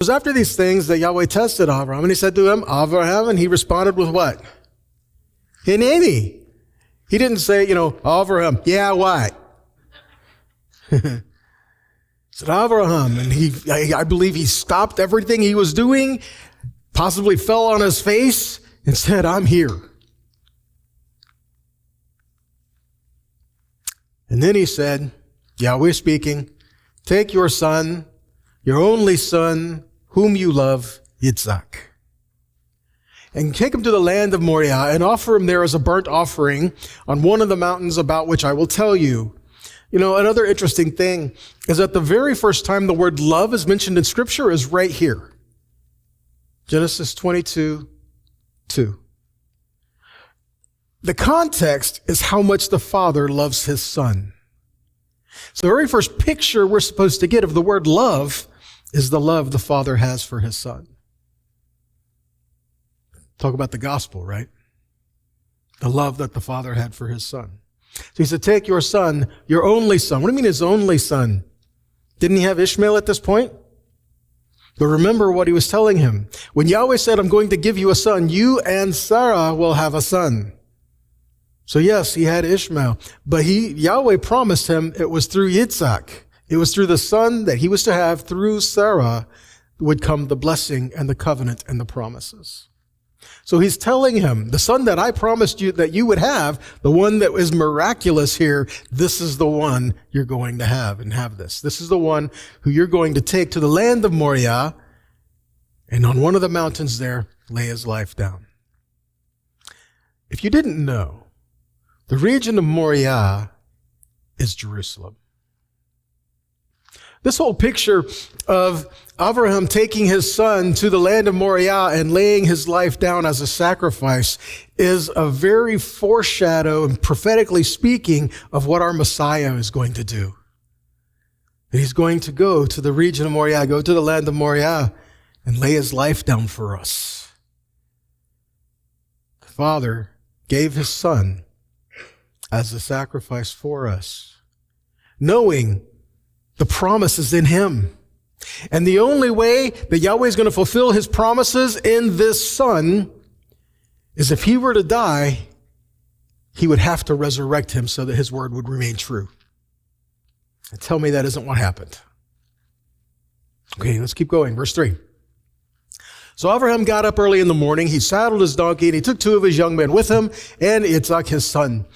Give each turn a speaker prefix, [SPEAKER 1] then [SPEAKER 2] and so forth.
[SPEAKER 1] It was after these things that Yahweh tested Abraham, and he said to him, Abraham, and he responded with what? Hineni. He didn't say, Abraham, yeah, what? He said, Abraham, and I believe he stopped everything he was doing, possibly fell on his face, and said, I'm here. And then he said, Yahweh speaking, take your son, your only son, whom you love, Yitzhak, and take him to the land of Moriah and offer him there as a burnt offering on one of the mountains about which I will tell you. Another interesting thing is that the very first time the word love is mentioned in Scripture is right here. Genesis 22:2. The context is how much the Father loves his Son. So the very first picture we're supposed to get of the word love is the love the Father has for his Son. Talk about the gospel, right? The love that the Father had for his Son. So he said, take your son, your only son. What do you mean his only son? Didn't he have Ishmael at this point? But remember what he was telling him. When Yahweh said, I'm going to give you a son, you and Sarah will have a son. So yes, he had Ishmael, but Yahweh promised him it was through Yitzhak. It was through the son that he was to have through Sarah would come the blessing and the covenant and the promises. So he's telling him, the son that I promised you that you would have, the one that is miraculous here, this is the one you're going to have and have this. This is the one who you're going to take to the land of Moriah, and on one of the mountains there, lay his life down. If you didn't know, the region of Moriah is Jerusalem. This whole picture of Abraham taking his son to the land of Moriah and laying his life down as a sacrifice is a very foreshadow and prophetically speaking of what our Messiah is going to do. That he's going to go to the region of Moriah, go to the land of Moriah and lay his life down for us. The Father gave his son as a sacrifice for us, knowing the promise is in him. And the only way that Yahweh is going to fulfill his promises in this son is if he were to die, he would have to resurrect him so that his word would remain true. And tell me that isn't what happened. Okay, let's keep going. Verse 3. So Abraham got up early in the morning. He saddled his donkey and he took two of his young men with him and Yitzhak his son.